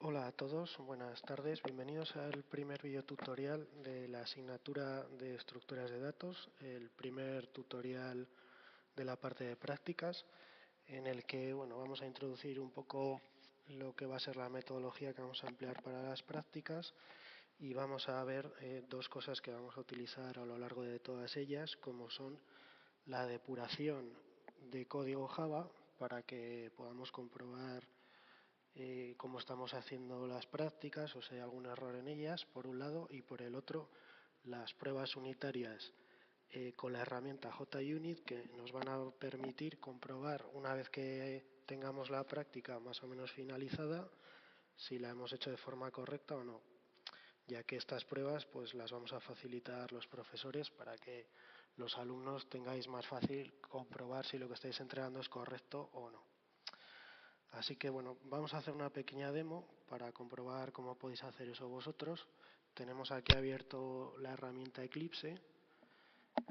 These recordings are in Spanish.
Hola a todos, buenas tardes, bienvenidos al primer videotutorial de la asignatura de estructuras de datos, el primer tutorial de la parte de prácticas, en el que vamos a introducir un poco lo que va a ser la metodología que vamos a emplear para las prácticas y vamos a ver dos cosas que vamos a utilizar a lo largo de todas ellas, como son la depuración de código Java para que podamos comprobar cómo estamos haciendo las prácticas o si hay algún error en ellas, por un lado, y por el otro, las pruebas unitarias con la herramienta JUnit, que nos van a permitir comprobar, una vez que tengamos la práctica más o menos finalizada, si la hemos hecho de forma correcta o no, ya que estas pruebas pues las vamos a facilitar los profesores para que los alumnos tengáis más fácil comprobar si lo que estáis entregando es correcto o no. Así que vamos a hacer una pequeña demo para comprobar cómo podéis hacer eso vosotros. Tenemos aquí abierto la herramienta Eclipse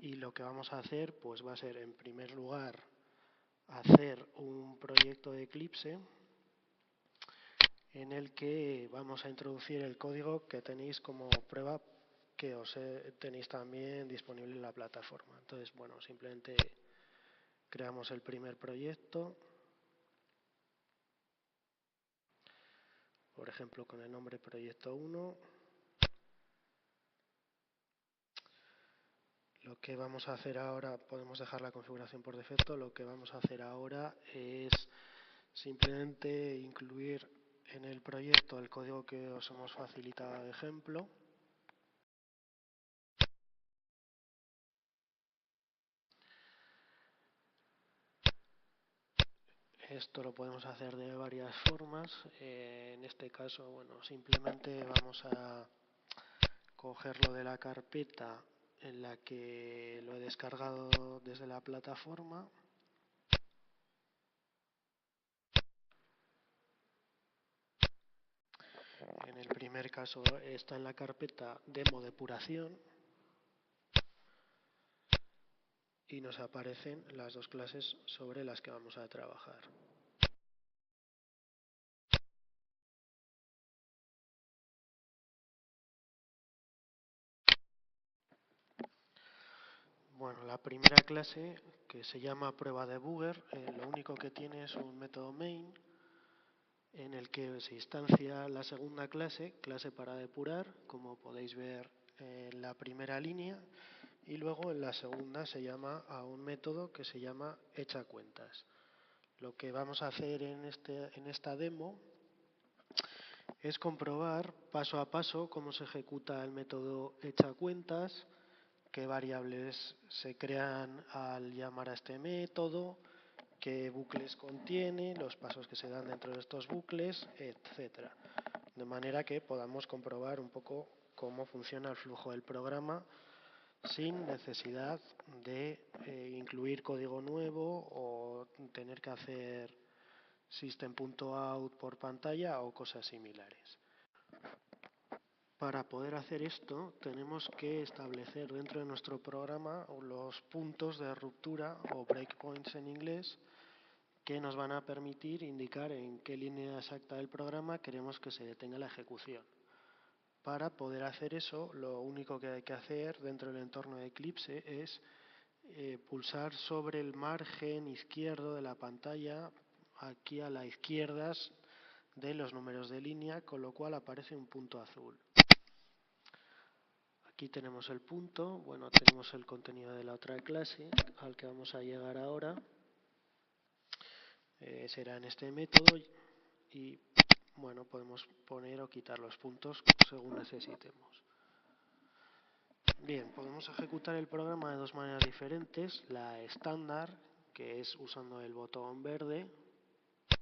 y lo que vamos a hacer pues va a ser, en primer lugar, hacer un proyecto de Eclipse en el que vamos a introducir el código que tenéis como prueba, que os tenéis también disponible en la plataforma. Entonces, simplemente creamos el primer proyecto, por ejemplo con el nombre proyecto 1. Lo que vamos a hacer ahora, podemos dejar la configuración por defecto, lo que vamos a hacer ahora es simplemente incluir en el proyecto el código que os hemos facilitado de ejemplo. Esto lo podemos hacer de varias formas. En este caso, simplemente vamos a cogerlo de la carpeta en la que lo he descargado desde la plataforma. En el primer caso está en la carpeta demo depuración y nos aparecen las dos clases sobre las que vamos a trabajar. La primera clase, que se llama prueba debugger, lo único que tiene es un método main en el que se instancia la segunda clase, clase para depurar, como podéis ver en la primera línea, y luego en la segunda se llama a un método que se llama echa cuentas. Lo que vamos a hacer en esta demo es comprobar paso a paso cómo se ejecuta el método echa cuentas, qué variables se crean al llamar a este método, qué bucles contiene, los pasos que se dan dentro de estos bucles, etcétera. De manera que podamos comprobar un poco cómo funciona el flujo del programa sin necesidad de incluir código nuevo o tener que hacer system.out por pantalla o cosas similares. Para poder hacer esto tenemos que establecer dentro de nuestro programa los puntos de ruptura o breakpoints en inglés que nos van a permitir indicar en qué línea exacta del programa queremos que se detenga la ejecución. Para poder hacer eso, lo único que hay que hacer dentro del entorno de Eclipse es pulsar sobre el margen izquierdo de la pantalla, aquí a la izquierda de los números de línea, con lo cual aparece un punto azul. Aquí tenemos el punto, tenemos el contenido de la otra clase al que vamos a llegar ahora. Será en este método y podemos poner o quitar los puntos según necesitemos. Bien, podemos ejecutar el programa de dos maneras diferentes. La estándar, que es usando el botón verde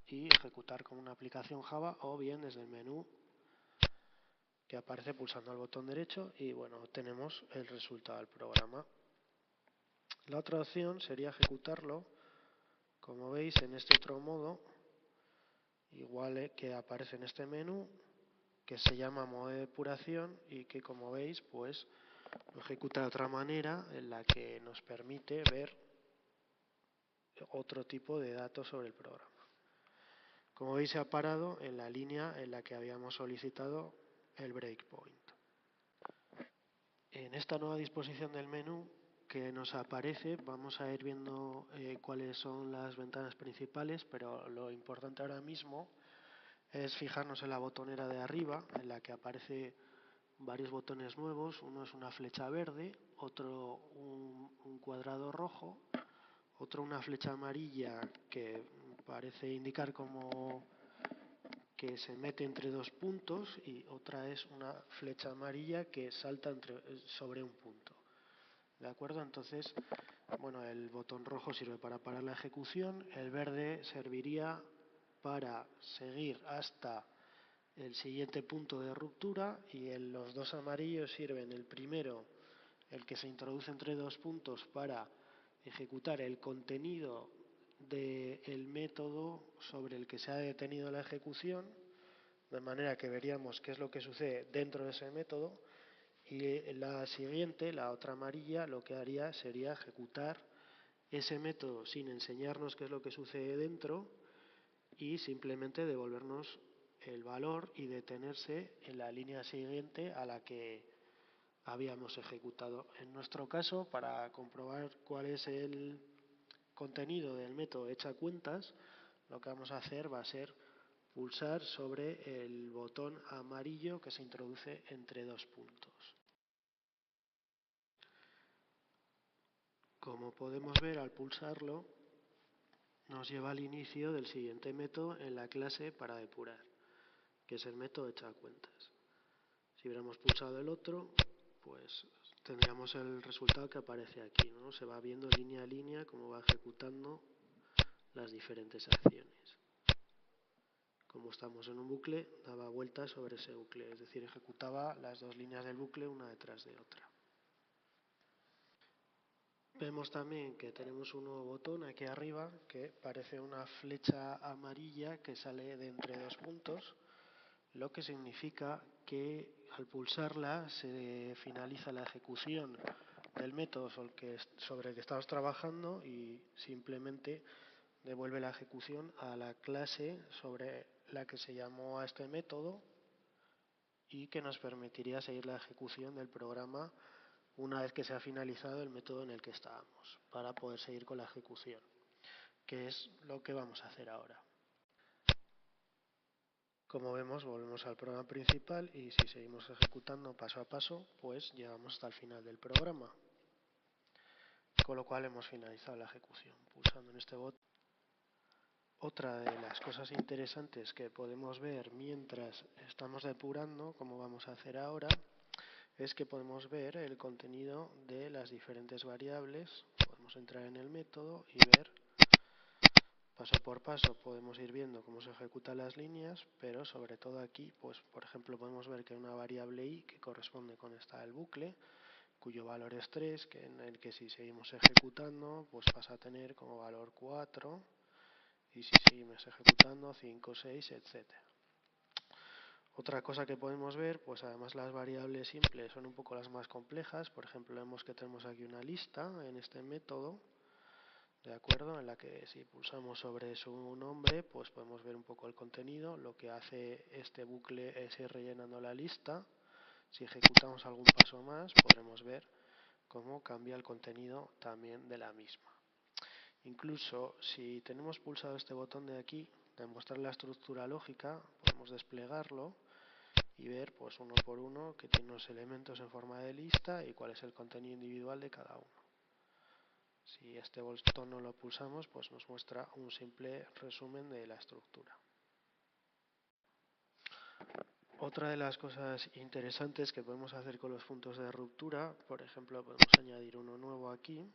y ejecutar como una aplicación Java, o bien desde el menú que aparece pulsando el botón derecho y obtenemos el resultado del programa. La otra opción sería ejecutarlo, como veis, en este otro modo, igual que aparece en este menú, que se llama modo de depuración y que, como veis, pues lo ejecuta de otra manera en la que nos permite ver otro tipo de datos sobre el programa. Como veis, se ha parado en la línea en la que habíamos solicitado el breakpoint. En esta nueva disposición del menú que nos aparece, vamos a ir viendo cuáles son las ventanas principales, pero lo importante ahora mismo es fijarnos en la botonera de arriba, en la que aparece varios botones nuevos. Uno es una flecha verde, otro un cuadrado rojo, otro una flecha amarilla que parece indicar como que se mete entre dos puntos, y otra es una flecha amarilla que salta sobre un punto. ¿De acuerdo? Entonces, bueno, el botón rojo sirve para parar la ejecución, el verde serviría para seguir hasta el siguiente punto de ruptura, y los dos amarillos sirven, el primero, el que se introduce entre dos puntos, para ejecutar el contenido del método sobre el que se ha detenido la ejecución, de manera que veríamos qué es lo que sucede dentro de ese método, y la siguiente, la otra amarilla, lo que haría sería ejecutar ese método sin enseñarnos qué es lo que sucede dentro y simplemente devolvernos el valor y detenerse en la línea siguiente a la que habíamos ejecutado. En nuestro caso, para comprobar cuál es el contenido del método echacuentas, lo que vamos a hacer va a ser pulsar sobre el botón amarillo que se introduce entre dos puntos. Como podemos ver, al pulsarlo nos lleva al inicio del siguiente método en la clase para depurar, que es el método echacuentas. Si hubiéramos pulsado el otro, pues tendríamos el resultado que aparece aquí, ¿no? Se va viendo línea a línea cómo va ejecutando las diferentes acciones. Como estamos en un bucle, daba vueltas sobre ese bucle, es decir, ejecutaba las dos líneas del bucle una detrás de otra. Vemos también que tenemos un nuevo botón aquí arriba que parece una flecha amarilla que sale de entre dos puntos, lo que significa que al pulsarla se finaliza la ejecución del método sobre el que estamos trabajando y simplemente devuelve la ejecución a la clase sobre la que se llamó a este método y que nos permitiría seguir la ejecución del programa una vez que se ha finalizado el método en el que estábamos, para poder seguir con la ejecución, que es lo que vamos a hacer ahora. Como vemos, volvemos al programa principal y si seguimos ejecutando paso a paso, pues llegamos hasta el final del programa. Con lo cual hemos finalizado la ejecución pulsando en este botón. Otra de las cosas interesantes que podemos ver mientras estamos depurando, como vamos a hacer ahora, es que podemos ver el contenido de las diferentes variables. Podemos entrar en el método y ver paso por paso, podemos ir viendo cómo se ejecutan las líneas, pero sobre todo aquí, pues por ejemplo, podemos ver que hay una variable i que corresponde con esta del bucle, cuyo valor es 3, en el que si seguimos ejecutando, pues pasa a tener como valor 4, y si seguimos ejecutando 5, 6, etc. Otra cosa que podemos ver, pues además las variables simples son un poco las más complejas. Por ejemplo, vemos que tenemos aquí una lista en este método, ¿de acuerdo? En la que si pulsamos sobre su nombre, pues podemos ver un poco el contenido. Lo que hace este bucle es ir rellenando la lista. Si ejecutamos algún paso más, podremos ver cómo cambia el contenido también de la misma. Incluso si tenemos pulsado este botón de aquí, de mostrar la estructura lógica, podemos desplegarlo y ver pues uno por uno que tiene unos elementos en forma de lista y cuál es el contenido individual de cada uno. Si este botón no lo pulsamos, pues nos muestra un simple resumen de la estructura. Otra de las cosas interesantes que podemos hacer con los puntos de ruptura, por ejemplo, podemos añadir uno nuevo aquí,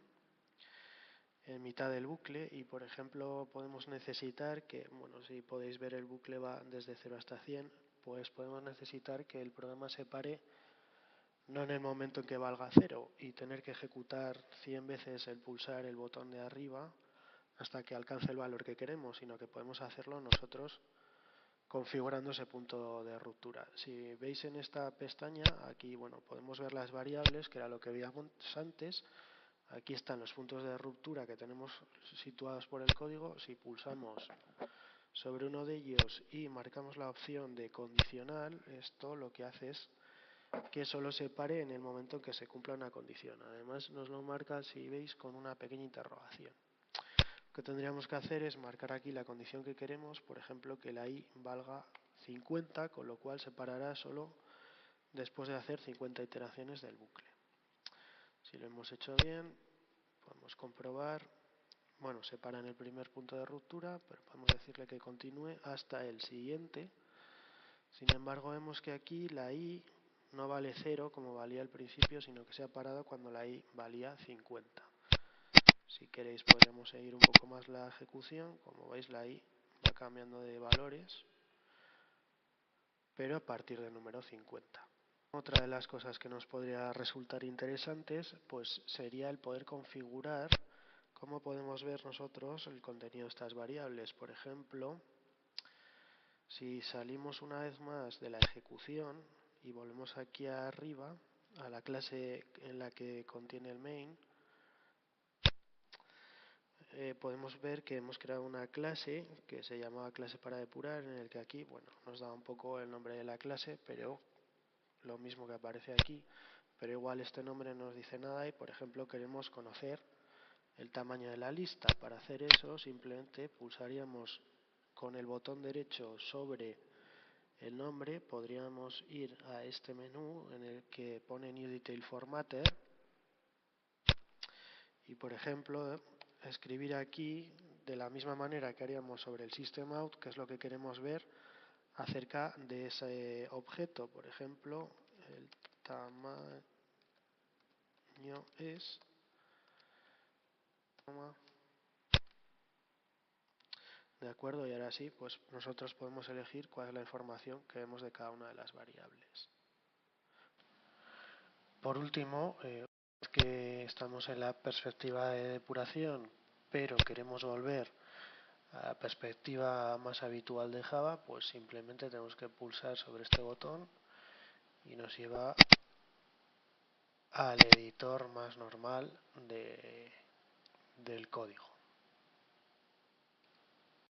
en mitad del bucle, y por ejemplo podemos necesitar que, bueno, si podéis ver el bucle va desde 0 hasta 100, pues podemos necesitar que el programa se pare no en el momento en que valga 0 y tener que ejecutar 100 veces el pulsar el botón de arriba hasta que alcance el valor que queremos, sino que podemos hacerlo nosotros configurando ese punto de ruptura. Si veis en esta pestaña, aquí bueno, podemos ver las variables, que era lo que veíamos antes. Aquí están los puntos de ruptura que tenemos situados por el código. Si pulsamos sobre uno de ellos y marcamos la opción de condicional, esto lo que hace es que solo se pare en el momento en que se cumpla una condición. Además nos lo marca, si veis, con una pequeña interrogación. Lo que tendríamos que hacer es marcar aquí la condición que queremos, por ejemplo que la i valga 50, con lo cual se parará solo después de hacer 50 iteraciones del bucle. Si lo hemos hecho bien, podemos comprobar, bueno, se para en el primer punto de ruptura, pero podemos decirle que continúe hasta el siguiente. Sin embargo, vemos que aquí la i no vale 0 como valía al principio, sino que se ha parado cuando la i valía 50. Si queréis podríamos seguir un poco más la ejecución. Como veis, la i va cambiando de valores, pero a partir del número 50. Otra de las cosas que nos podría resultar interesantes pues sería el poder configurar cómo podemos ver nosotros el contenido de estas variables. Por ejemplo, si salimos una vez más de la ejecución y volvemos aquí arriba a la clase en la que contiene el main, podemos ver que hemos creado una clase que se llamaba clase para depurar, en el que aquí, bueno, nos da un poco el nombre de la clase, pero lo mismo que aparece aquí, pero igual este nombre no nos dice nada y, por ejemplo, queremos conocer el tamaño de la lista. Para hacer eso simplemente pulsaríamos con el botón derecho sobre el nombre, podríamos ir a este menú en el que pone New Detail Formatter y, por ejemplo, escribir aquí de la misma manera que haríamos sobre el System Out, que es lo que queremos ver acerca de ese objeto. Por ejemplo, el tamaño es de acuerdo, y ahora sí, pues nosotros podemos elegir cuál es la información que vemos de cada una de las variables. Por último, que estamos en la perspectiva de depuración, pero queremos volver a la perspectiva más habitual de Java, pues simplemente tenemos que pulsar sobre este botón y nos lleva al editor más normal del código.